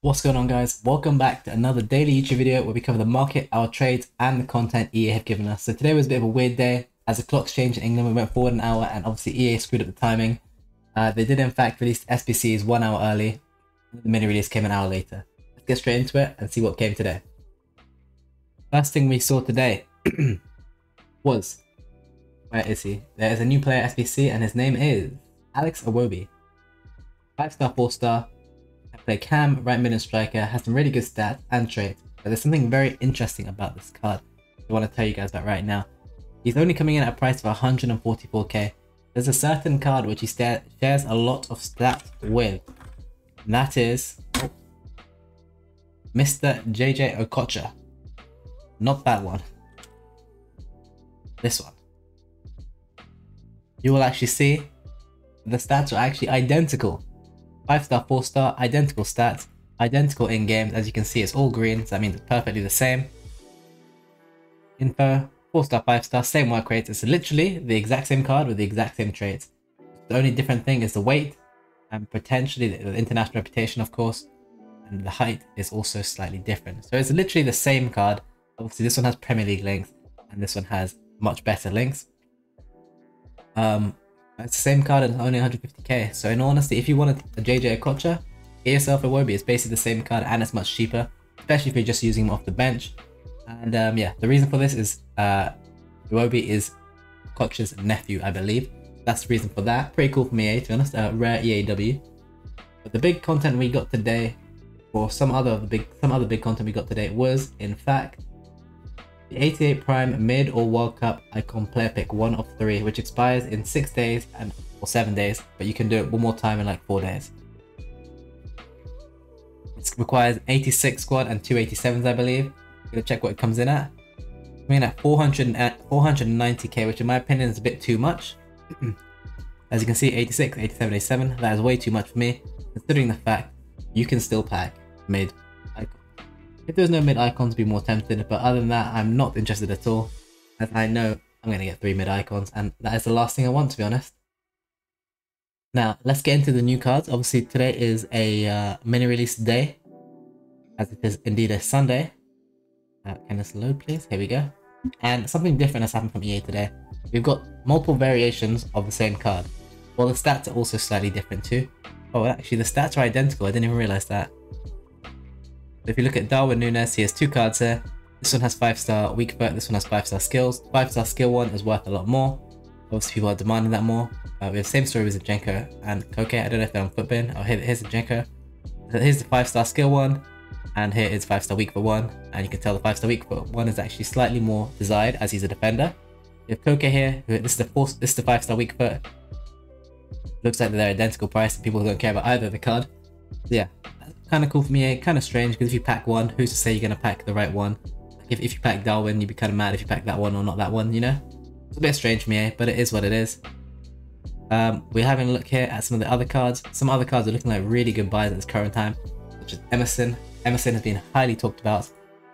What's going on, guys? Welcome back to another daily YouTube video where we cover the market, our trades, and the content EA have given us. So today was a bit of a weird day. As the clocks changed in England, we went forward an hour, and obviously EA screwed up the timing. They did in fact release SBCs 1 hour early. The mini release came an hour later. Let's get straight into it and see what came today. First thing we saw today was, where is he? There is a new player SBC, and his name is Alex Iwobi. 5-star, 4-star. Play cam, right mid and striker, has some really good stats and traits, but there's something very interesting about this card I want to tell you guys about right now. He's only coming in at a price of 144k. There's a certain card which he shares a lot of stats with, and that is Mr. JJ Okocha. Not that one. This one. You will actually see the stats are actually identical. 5-star, 4-star, identical stats, identical in-games. As you can see, it's all green, so that means it's perfectly the same. Info, 4-star, 5-star, same work rates. It's literally the exact same card with the exact same traits. The only different thing is the weight and potentially the international reputation, of course, and the height is also slightly different. So it's literally the same card. Obviously, this one has Premier League links and this one has much better links. It's the same card and only 150k. So in all honesty, if you wanted a JJ Okocha, get yourself a Iwobi. It's basically the same card and it's much cheaper, especially if you're just using him off the bench. And yeah, the reason for this is Iwobi is Okocha's nephew, I believe. That's the reason for that. Pretty cool from EA, to be honest. Rare EAW. But the big content we got today, or some other big content we got today, was in fact the 88 Prime Mid or World Cup Icon Player Pick 1 of 3, which expires in 6 days or 7 days, but you can do it one more time in like 4 days. It requires 86 squad and 287s, I believe. I'm gonna check what it comes in at. Coming in at 490k, which in my opinion is a bit too much. As you can see, 86, 87, 87, that is way too much for me, considering the fact you can still pack mid. If there's no mid icons, I'd be more tempted, but other than that, I'm not interested at all, as I know I'm going to get 3 mid icons, and that is the last thing I want, to be honest. Now, let's get into the new cards. Obviously, today is a mini release day, as it is indeed a Sunday. Can this load, please? Here we go. And something different has happened from EA today. We've got multiple variations of the same card. Well, the stats are also slightly different too. Oh, actually, the stats are identical. I didn't even realize that. If you look at Darwin Núñez, he has 2 cards here. This one has 5-star weak foot, this one has 5-star skills. 5-star skill one is worth a lot more. Obviously, people are demanding that more. We have the same story with Zinchenko and Koke. I don't know if they're on Footbin. Oh, here's Zinchenko. Here's the 5-star skill one, and here is 5-star weak foot one. And you can tell the 5-star weak foot one is actually slightly more desired as he's a defender. You have Koke here. This is the 5-star weak foot. Looks like they're identical price, and people don't care about either of the card. So yeah. Kind of cool for me, kind of strange, because if you pack one, who's to say you're going to pack the right one? If you pack Darwin, you'd be kind of mad if you pack that one or not that one, you know? It's a bit strange for me, but it is what it is. We're having a look here at some of the other cards. Some other cards are looking like really good buys at this current time, such as Emerson. Emerson has been highly talked about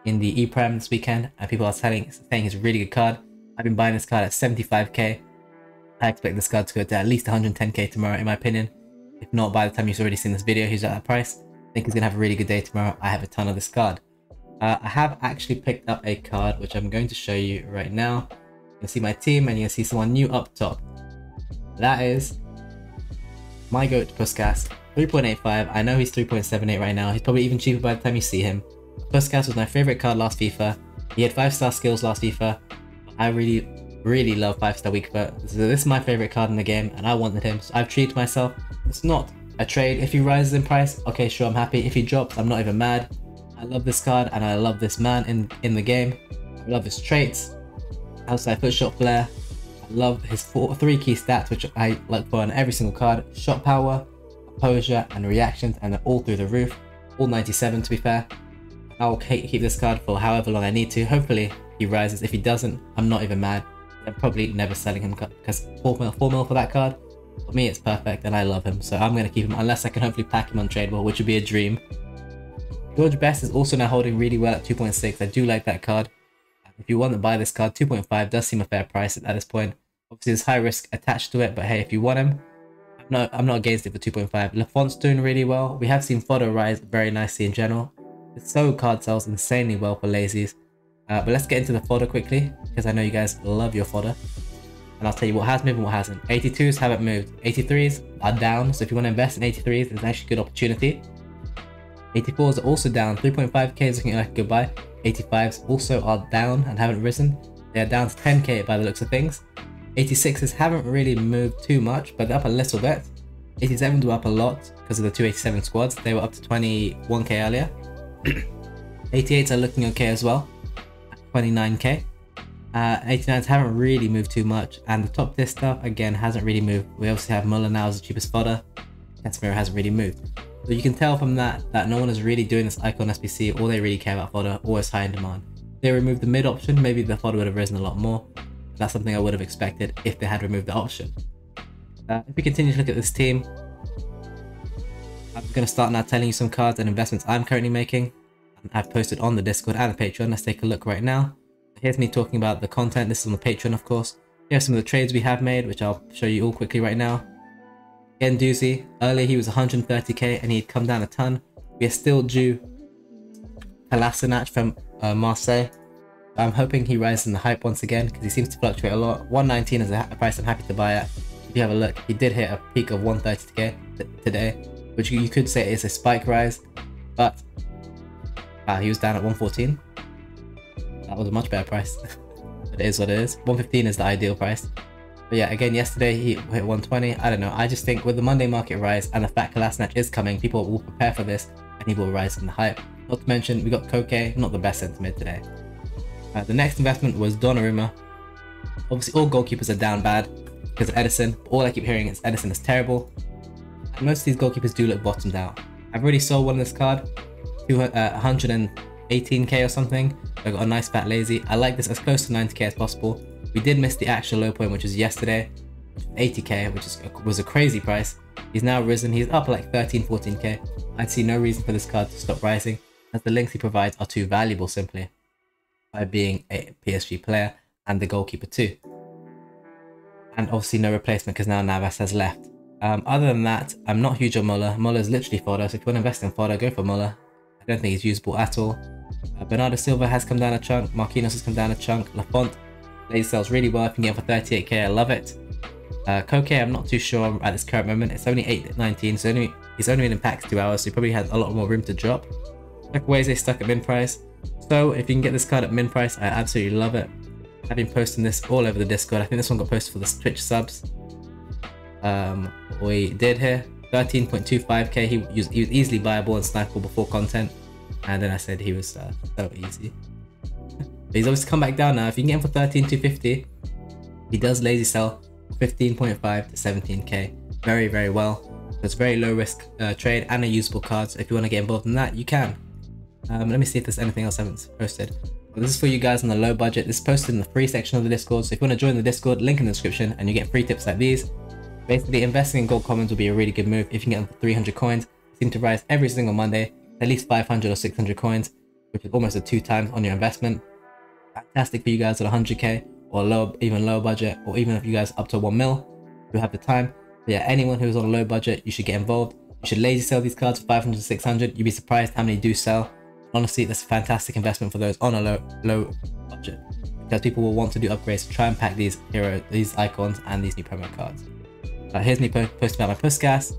in the E-Prem this weekend, and people are saying he's a really good card. I've been buying this card at 75k. I expect this card to go to at least 110k tomorrow, in my opinion. If not, by the time you've already seen this video, he's at that price. I think he's gonna have a really good day tomorrow. I have a ton of this card. I have actually picked up a card which I'm going to show you right now. You can see my team and you can see someone new up top. That is my goat Puskas, 3.85. I know he's 3.78 right now. He's probably even cheaper by the time you see him. Puskas was my favorite card last FIFA. He had 5-star skills last FIFA. I really love 5-star weak foot. So this is my favorite card in the game and I wanted him. So I've treated myself. It's not a trade. If he rises in price, okay, sure, I'm happy. If he drops, I'm not even mad. I love this card and I love this man in the game. I love his traits. Outside foot shot flair. I love his 3 key stats, which I like for on every single card. Shot power, composure, and reactions, and they're all through the roof. All 97 to be fair. I'll keep this card for however long I need to. Hopefully he rises. If he doesn't, I'm not even mad. I'm probably never selling him because 4 mil for that card. For me, it's perfect and I love him, so I'm going to keep him unless I can hopefully pack him untradeable, which would be a dream. George Best is also now holding really well at 2.6. I do like that card. If you want to buy this card, 2.5 does seem a fair price at this point. Obviously, there's high risk attached to it, but hey, if you want him, No, I'm not against it for 2.5. Lafont's doing really well. We have seen fodder rise very nicely in general. The So card sells insanely well for lazies. But let's get into the fodder quickly, because I know you guys love your fodder. And I'll tell you what has moved and what hasn't. 82s haven't moved. 83s are down, so if you want to invest in 83s, it's actually a good opportunity. 84s are also down. 3.5k is looking like a good buy. 85s also are down and haven't risen. They are down to 10k by the looks of things. 86s haven't really moved too much, but they're up a little bit. 87s were up a lot because of the 287 squads. They were up to 21k earlier. 88s are looking okay as well, at 29k. 89s haven't really moved too much, and the top tier stuff again hasn't really moved. We obviously have Muller now as the cheapest fodder. Casemiro hasn't really moved. So you can tell from that no one is really doing this icon SBC. All they really care about fodder, always high in demand. If they removed the mid option, maybe the fodder would have risen a lot more. That's something I would have expected if they had removed the option. If we continue to look at this team, I'm going to start now telling you some cards and investments I'm currently making. I've posted on the Discord and the Patreon. Let's take a look right now. Here's me talking about the content. This is on the Patreon, of course. Here are some of the trades we have made, which I'll show you all quickly right now. Guendouzi, earlier he was 130k and he'd come down a ton. We are still due Kolasinac from Marseille. I'm hoping he rises in the hype once again because he seems to fluctuate a lot. 119 is a price I'm happy to buy at. If you have a look, he did hit a peak of 130k today, which you could say is a spike rise, but he was down at 114. That was a much better price. But it is what it is. 115 is the ideal price. But yeah, again, yesterday he hit 120. I don't know. I just think with the Monday market rise and the fact Kolasinac is coming, people will prepare for this and he will rise in the hype. Not to mention, we got Koke, not the best sentiment today. The next investment was Donnarumma. Obviously, all goalkeepers are down bad because of Ederson. All I keep hearing is Ederson is terrible. And most of these goalkeepers do look bottomed out. I've already sold one of this card, 118k or something. I got a nice fat lazy. I like this as close to 90k as possible. We did miss the actual low point, which was yesterday, 80k, which was a crazy price. He's now risen. He's up like 14k. I see no reason for this card to stop rising, as the links he provides are too valuable simply by being a PSG player and the goalkeeper too. And obviously no replacement because now Navas has left. Other than that, I'm not huge on Muller. Muller is literally fodder, so if you want to invest in fodder, go for Muller. I don't think he's usable at all. Bernardo Silva has come down a chunk. Marquinhos has come down a chunk. Lafont lazy sells really well. If you can get him for 38k, I love it. Koke, I'm not too sure at this current moment. It's only 8.19, so he's only been in packs 2 hours, so he probably has a lot more room to drop. Chukwueze stuck at min price. So if you can get this card at min price, I absolutely love it. I've been posting this all over the Discord. I think this one got posted for the Twitch subs. We did here 13.25k. He was easily buyable and snipable before content, and then I said he was so easy. But he's obviously come back down now. If you can get him for 13,250, he does lazy sell 15.5 to 17k very, very well. So it's very low risk trade and a usable card. So if you want to get involved in that, you can. Let me see if there's anything else I haven't posted. Well, this is for you guys on the low budget. This is posted in the free section of the Discord. So if you want to join the Discord, link in the description, and you get free tips like these. Basically, investing in gold commons will be a really good move if you can get them for 300 coins. They seem to rise every single Monday, at least 500 or 600 coins, which is almost a 2 times on your investment. Fantastic for you guys at 100k or low, even lower budget, or even if you guys up to 1 mil, who have the time. But yeah, anyone who's on a low budget, you should get involved. You should lazy sell these cards for 500 to 600. You'd be surprised how many do sell. Honestly, that's a fantastic investment for those on a low budget, because people will want to do upgrades to try and pack these these icons and these new promo cards. Here's me posting about my Puskas,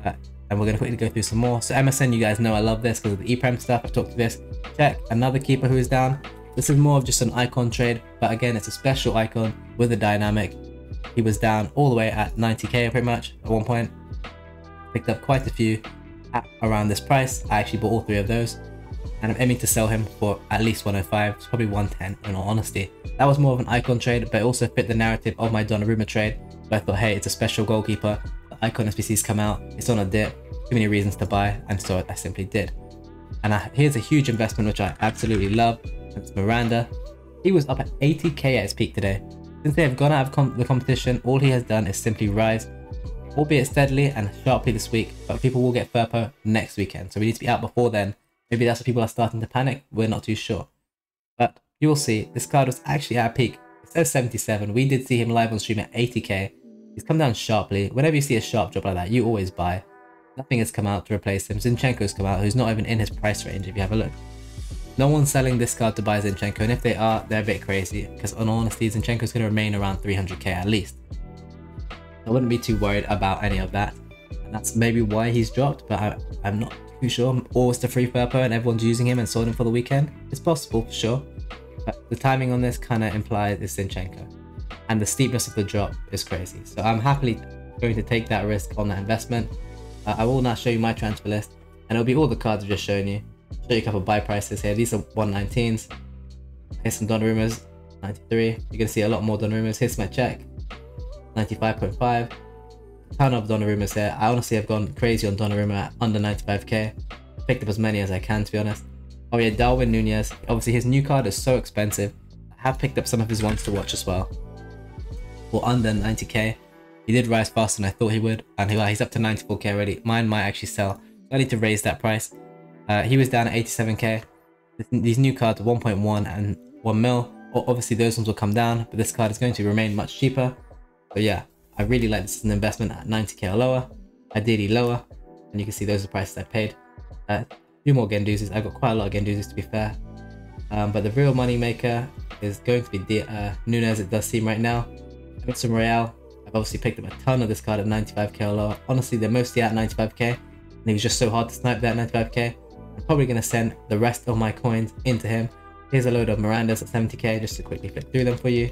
and we're going to quickly go through some more. So MSN, you guys know I love this because of the EPREM stuff. I've talked to this. Check, another keeper who is down. This is more of just an icon trade, but again, it's a special icon with a dynamic. He was down all the way at 90k pretty much at one point. Picked up quite a few at around this price. I actually bought all 3 of those, and I'm aiming to sell him for at least 105. It's probably 110 in all honesty. That was more of an icon trade, but it also fit the narrative of my Donnarumma trade. But I thought, hey, it's a special goalkeeper. The icon SBC's come out. It's on a dip. Too many reasons to buy, and so I simply did. And here's a huge investment which I absolutely love. It's Miranda. He was up at 80k at his peak today. Since they have gone out of the competition, all he has done is simply rise, albeit steadily and sharply this week. But people will get Firpo next weekend, so we need to be out before then. Maybe that's why people are starting to panic. We're not too sure. But you will see, this card was actually at a peak. It says 77. We did see him live on stream at 80k. He's come down sharply. Whenever you see a sharp drop like that, you always buy. Nothing has come out to replace him. Zinchenko's come out, who's not even in his price range if you have a look. No one's selling this card to buy Zinchenko, and if they are, they're a bit crazy, because in all honesty, Zinchenko's going to remain around 300k at least. I wouldn't be too worried about any of that, and that's maybe why he's dropped, but I'm not too sure. Or it's the free Furpo and everyone's using him and sold him for the weekend. It's possible, for sure, but the timing on this kind of implies it's Zinchenko, and the steepness of the drop is crazy. So I'm happily going to take that risk on that investment. I will now show you my transfer list, and it'll be all the cards I've just shown you. Show you a couple of buy prices here. These are 119s. Here's some Donnarummas, 93. You're gonna see a lot more Donnarummas. Here's my check, 95.5. Ton of Donnarummas here. I honestly have gone crazy on Donnarumma at under 95k. Picked up as many as I can, to be honest. Oh yeah, Darwin Nunez. Obviously his new card is so expensive. I have picked up some of his ones to watch as well. For under 90k. He did rise faster than I thought he would, and he's up to 94k already. Mine might actually sell, so I need to raise that price. He was down at 87k. These new cards are 1.1 and 1 mil. Obviously those ones will come down, but this card is going to remain much cheaper. So yeah, I really like this as an investment at 90k or lower, ideally lower, and you can see those are the prices I paid. A few more Guendouzis. I've got quite a lot of Guendouzis, to be fair, but the real money maker is going to be Nunez. It does seem right now. Emerson Royale. I've obviously picked up a ton of this card at 95k or lower. Honestly, they're mostly at 95k, and he was just so hard to snipe that 95k. I'm probably going to send the rest of my coins into him. Here's a load of Mirandas at 70k, just to quickly flip through them for you.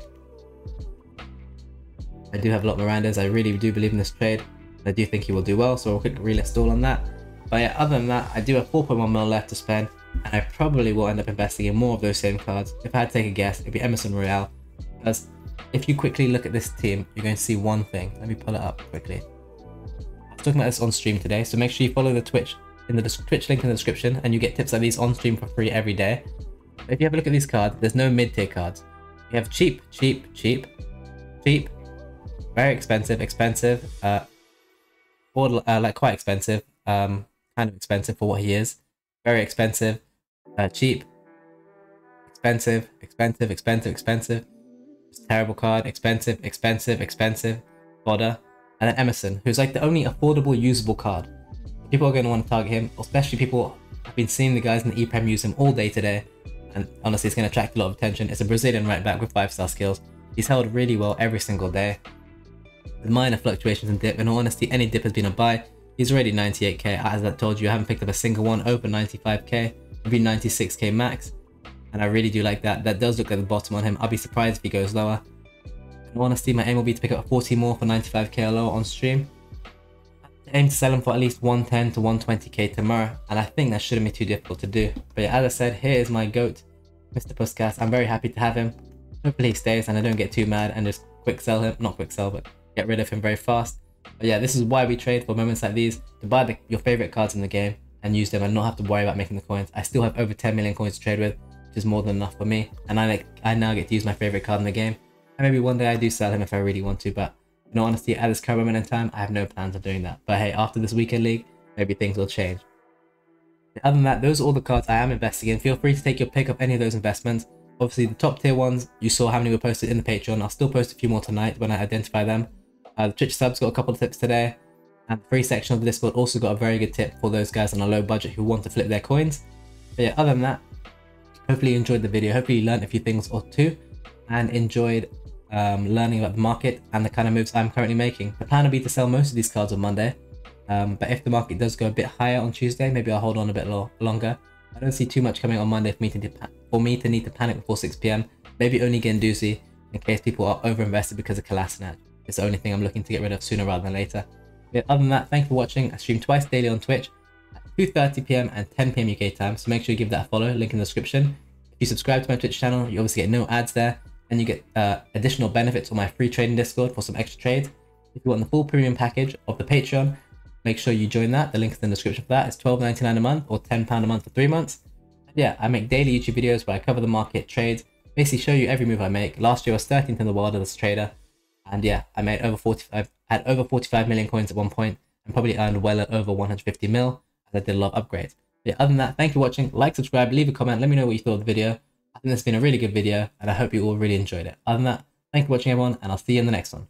I do have a lot of Mirandas. I really do believe in this trade. I do think he will do well, so we'll quickly relist all on that. But yeah, other than that, I do have 4.1 mil left to spend, and I probably will end up investing in more of those same cards. If I had to take a guess, it'd be Emerson Royale, because if you quickly look at this team, you're going to see one thing. Let me pull it up quickly. I was talking about this on stream today, so make sure you follow the Twitch Twitch link in the description, and you get tips like these on stream for free every day. But if you have a look at these cards, there's no mid-tier cards. You have cheap, cheap, cheap, cheap, very expensive, expensive, or like quite expensive, kind of expensive for what he is, very expensive, cheap, expensive, expensive, expensive, expensive. Terrible card, expensive, expensive, expensive, fodder, and then Emerson, who's like the only affordable usable card. People are going to want to target him, especially people. I've been seeing the guys in the EPREM use him all day today, and honestly it's going to attract a lot of attention. It's a Brazilian right back with 5-star skills. He's held really well every single day, with minor fluctuations in dip. In all honesty, any dip has been a buy. He's already 98k, as I told you. I haven't picked up a single one over 95k, maybe 96k max. And I really do like that. That does look at the bottom on him. I'll be surprised if he goes lower. In honesty, my aim will be to pick up 40 more for 95k or lower on stream. I aim to sell him for at least 110 to 120k tomorrow, and I think that shouldn't be too difficult to do. But yeah, as I said, here is my GOAT, Mr. Puskas. I'm very happy to have him. Hopefully he stays and I don't get too mad and just quick sell him. Not quick sell, but get rid of him very fast. But yeah, this is why we trade, for moments like these, to buy your favorite cards in the game and use them and not have to worry about making the coins. I still have over 10 million coins to trade with, is more than enough for me, and I now get to use my favorite card in the game. And maybe one day I do sell him if I really want to, but in all honesty, at this current moment in time, I have no plans of doing that. But hey, after this weekend league, maybe things will change. Other than that, those are all the cards I am investing in. Feel free to take your pick of any of those investments. Obviously the top tier ones, you saw how many were posted in the Patreon. I'll still post a few more tonight when I identify them. The Twitch subs got a couple of tips today, and the free section of the Discord also got a very good tip for those guys on a low budget who want to flip their coins. But yeah, other than that, hopefully you enjoyed the video. Hopefully you learned a few things or two and enjoyed learning about the market and the kind of moves I'm currently making. The plan will be to sell most of these cards on Monday, but if the market does go a bit higher on Tuesday, maybe I'll hold on a bit longer. I don't see too much coming on Monday for me to need to panic before 6 PM. Maybe only Guendouzi in case people are overinvested because of Kolasinac. It's the only thing I'm looking to get rid of sooner rather than later. But other than that, thank you for watching. I stream twice daily on Twitch, 2:30 PM and 10 PM UK time, so make sure you give that a follow, link in the description. If you subscribe to my Twitch channel, you obviously get no ads there, and you get additional benefits on my free trading Discord for some extra trades. If you want the full premium package of the Patreon, make sure you join that. The link is in the description for that. It's $12.99 a month or £10 a month for 3 months. And yeah, I make daily YouTube videos where I cover the market, trades, basically show you every move I make. Last year I was 13th in the world as a trader, and yeah, I made had over 45 million coins at one point, and probably earned well over 150 mil. I did a lot of upgrades. But yeah, other than that, thank you for watching. Like, subscribe, leave a comment, let me know what you thought of the video. I think this has been a really good video, and I hope you all really enjoyed it. Other than that, thank you for watching everyone, and I'll see you in the next one.